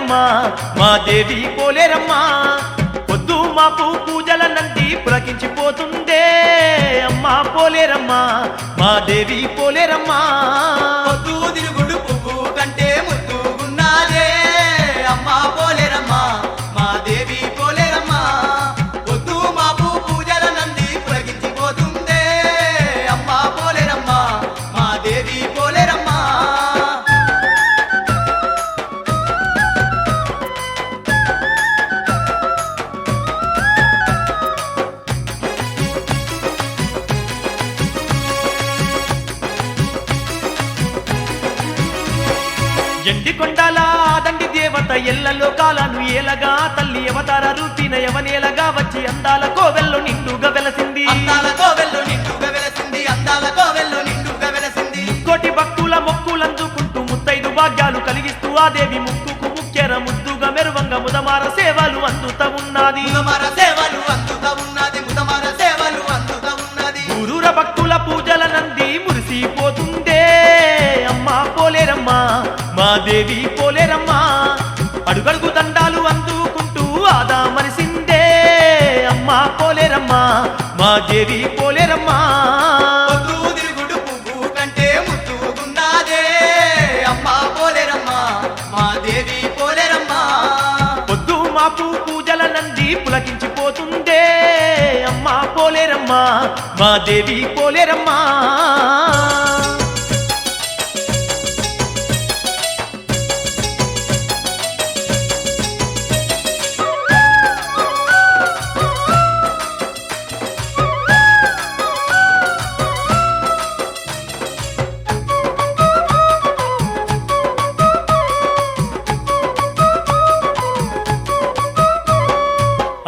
పోలేరమ్మా మా దేవి పోలేరమ్మా పొద్దు మాపు పూజల నంది పులకించిపోతుందే అమ్మా పోలేరమ్మా మా దేవి పోలేరమ్మా పొద్దు తిరుగుడు పువ్వు కంటే ముద్దుగున్నాదే అమ్మా పోలేరమ్మా మా దేవి పోలేరమ్మా పొద్దు మాపు పూజల నంది పులకించిపోతుందే అమ్మా పోలేరమ్మా మా దేవి పోలేరమ్మా ఎండి కొండల దండి దేవత ఎల్ల లోకాలను ఏలగా తల్లి అవతార రూపిన యవనేలగా వచ్చి అందాల కోవెల్లో నిండుగా వెలసింది అందాల కోవెల్లో నిండుగా వెలసింది అందాల కోవెల్లో నిండుగా వెలసింది కోటి భక్తుల మొక్కులందుకుంటూ ముత్తైదు భాగ్యాలు కలిగిస్తూ ఆ దేవి ముక్కుకు ముక్కెర ముద్దుగా మెరువంగ ముదమార సేవలు అందుతా ఉన్నది ముదమార సేవలు అందుతా ఉన్నది ముదమార సేవలు అందుతా ఉన్నది ఊరూర భక్తుల పూజల నంది మురిసిపోతుందే అమ్మా పోలేరమ్మా మా దేవి పోలేరమ్మా అడుగడుగు దండాలు అందుకుంటూ ఆదా మరిసిందే అమ్మా పోలేరమ్మా మా దేవి పోలేరమ్మా పొద్దు తిరుగుడు పువ్వు కంటే ముద్దుగున్నాదే అమ్మా పోలేరమ్మా మా దేవి పోలేరమ్మా పొద్దు మాపు పూజల నంది పులకించిపోతుందే అమ్మా పోలేరమ్మా మా దేవి పోలేరమ్మా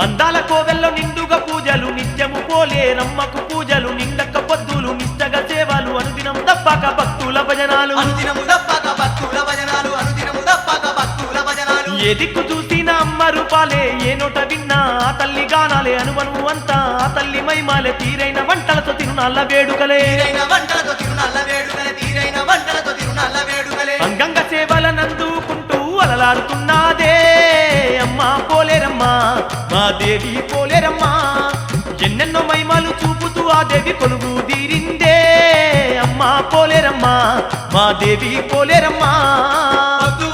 అందాల కోవెల్లో నిండుగా పూజలు నిత్యము పోలేరమ్మకు పూజలు నిండక్క పొద్దులు నిష్టగా సేవలు అనుదినం తప్పక భక్తుల భజనాలు అనుదినము దప్పక భక్తుల భజనాలు అనుదినము దప్పక భక్తుల భజనాలు ఏ దిక్కు చూసినా అమ్మ రూపాలే ఏ నోట విన్నా ఆ తల్లి గానాలే అనుమను అంతా ఆ తల్లి మైమాలే తీరైన వంటలతో తిరునాళ్ళ వేడుకలే తీరైన వంటలతో తిరునాళ్ళ వేడుకలే తీరైన వంటలతో తిరునాళ్ళ వేడుకలే అంగంగ సేవలనందుకుంటూ అలలాడుతున్నదే అమ్మా పోలేరమ్మా మా దేవి పోలేరమ్మా ఎన్నెన్నో మహిమలు చూపుతూ ఆ దేవి కొలుగు తీరిందే అమ్మా పోలేరమ్మా మా దేవి పోలేరమ్మా పొద్దు